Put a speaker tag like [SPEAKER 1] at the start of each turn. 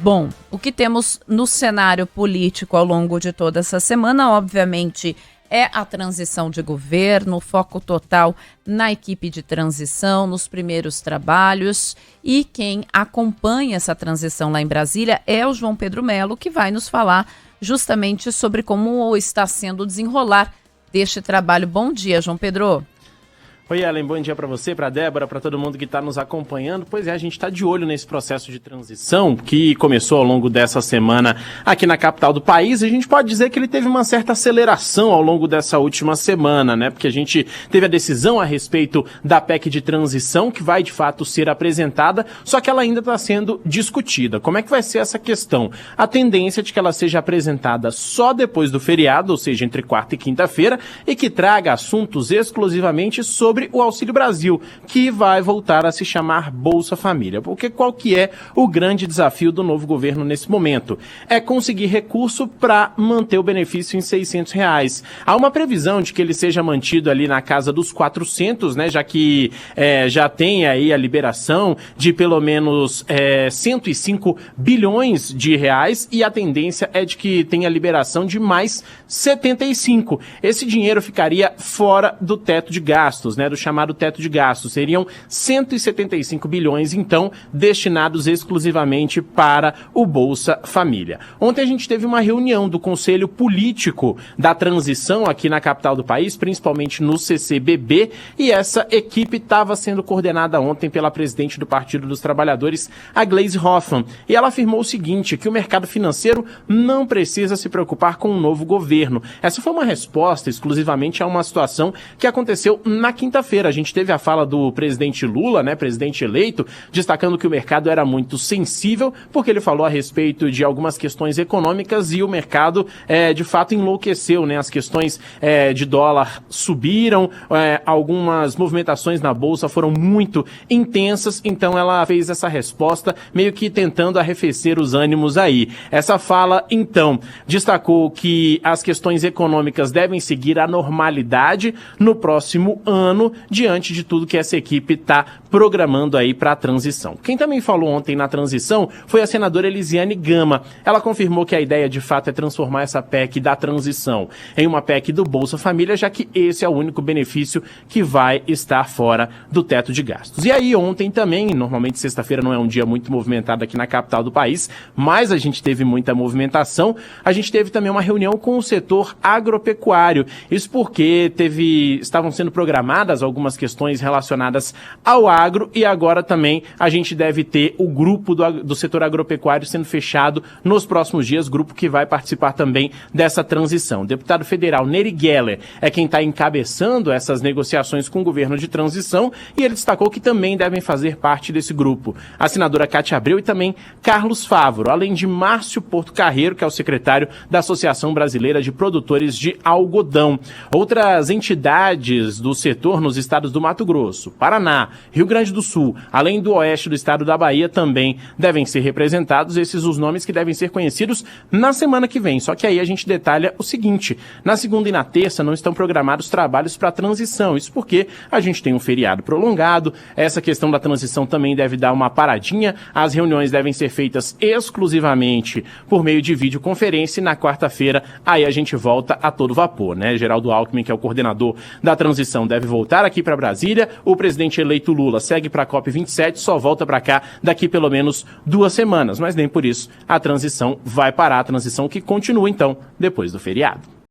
[SPEAKER 1] Bom, o que temos no cenário político ao longo de toda essa semana, obviamente, é a transição de governo, foco total na equipe de transição, nos primeiros trabalhos. E quem acompanha essa transição lá em Brasília é o João Pedro Melo, que vai nos falar justamente sobre como está sendo o desenrolar deste trabalho. Bom dia, João Pedro.
[SPEAKER 2] Oi, Ellen, bom dia para você, para Débora, para todo mundo que está nos acompanhando. Pois é, a gente está de olho nesse processo de transição que começou ao longo dessa semana aqui na capital do país. E a gente pode dizer que ele teve uma certa aceleração ao longo dessa última semana, né? Porque a gente teve a decisão a respeito da PEC de transição, que vai de fato ser apresentada, só que ela ainda está sendo discutida. Como é que vai ser essa questão? A tendência é de que ela seja apresentada só depois do feriado, ou seja, entre quarta e quinta-feira, e que traga assuntos exclusivamente sobre o Auxílio Brasil, que vai voltar a se chamar Bolsa Família. Porque qual que é o grande desafio do novo governo nesse momento? É conseguir recurso para manter o benefício em R$600. Há uma previsão de que ele seja mantido ali na casa dos 400, né, já que já tem aí a liberação de pelo menos 105 bilhões de reais, e a tendência é de que tenha liberação de mais 75. Esse dinheiro ficaria fora do teto de gastos, né, do chamado teto de gastos. Seriam 175 bilhões, então, destinados exclusivamente para o Bolsa Família. Ontem a gente teve uma reunião do Conselho Político da Transição aqui na capital do país, principalmente no CCBB, e essa equipe estava sendo coordenada ontem pela presidente do Partido dos Trabalhadores, a Gleisi Hoffmann, e ela afirmou o seguinte, que o mercado financeiro não precisa se preocupar com um novo governo. Essa foi uma resposta exclusivamente a uma situação que aconteceu na quinta-feira. A gente teve a fala do presidente Lula, né, presidente eleito, destacando que o mercado era muito sensível, porque ele falou a respeito de algumas questões econômicas e o mercado, de fato, enlouqueceu, né? As questões de dólar subiram, algumas movimentações na Bolsa foram muito intensas, então ela fez essa resposta meio que tentando arrefecer os ânimos aí. Essa fala, então, destacou que as questões econômicas devem seguir a normalidade no próximo ano, diante de tudo que essa equipe está programando aí para a transição. Quem também falou ontem na transição foi a senadora Elisiane Gama. Ela confirmou que a ideia de fato é transformar essa PEC da transição em uma PEC do Bolsa Família, já que esse é o único benefício que vai estar fora do teto de gastos. E aí ontem também, normalmente sexta-feira não é um dia muito movimentado aqui na capital do país, mas a gente teve muita movimentação. A gente teve também uma reunião com o setor agropecuário. Isso porque estavam sendo programadas algumas questões relacionadas ao agro, e agora também a gente deve ter o grupo do setor agropecuário sendo fechado nos próximos dias, grupo que vai participar também dessa transição. O deputado federal Nery Geller é quem está encabeçando essas negociações com o governo de transição, e ele destacou que também devem fazer parte desse grupo a senadora Cátia Abreu e também Carlos Favaro, além de Márcio Porto Carreiro, que é o secretário da Associação Brasileira de Produtores de Algodão. Outras entidades do setor nos estados do Mato Grosso, Paraná, Rio Grande do Sul, além do oeste do estado da Bahia, também devem ser representados. Esses os nomes que devem ser conhecidos na semana que vem. Só que aí a gente detalha o seguinte: na segunda e na terça não estão programados trabalhos para a transição. Isso porque a gente tem um feriado prolongado, essa questão da transição também deve dar uma paradinha, as reuniões devem ser feitas exclusivamente por meio de videoconferência, e na quarta-feira aí a gente volta a todo vapor, né? Geraldo Alckmin, que é o coordenador da transição, deve voltar aqui para Brasília. O presidente eleito Lula segue para a COP27, só volta para cá daqui pelo menos 2 semanas, mas nem por isso a transição vai parar, a transição que continua então depois do feriado.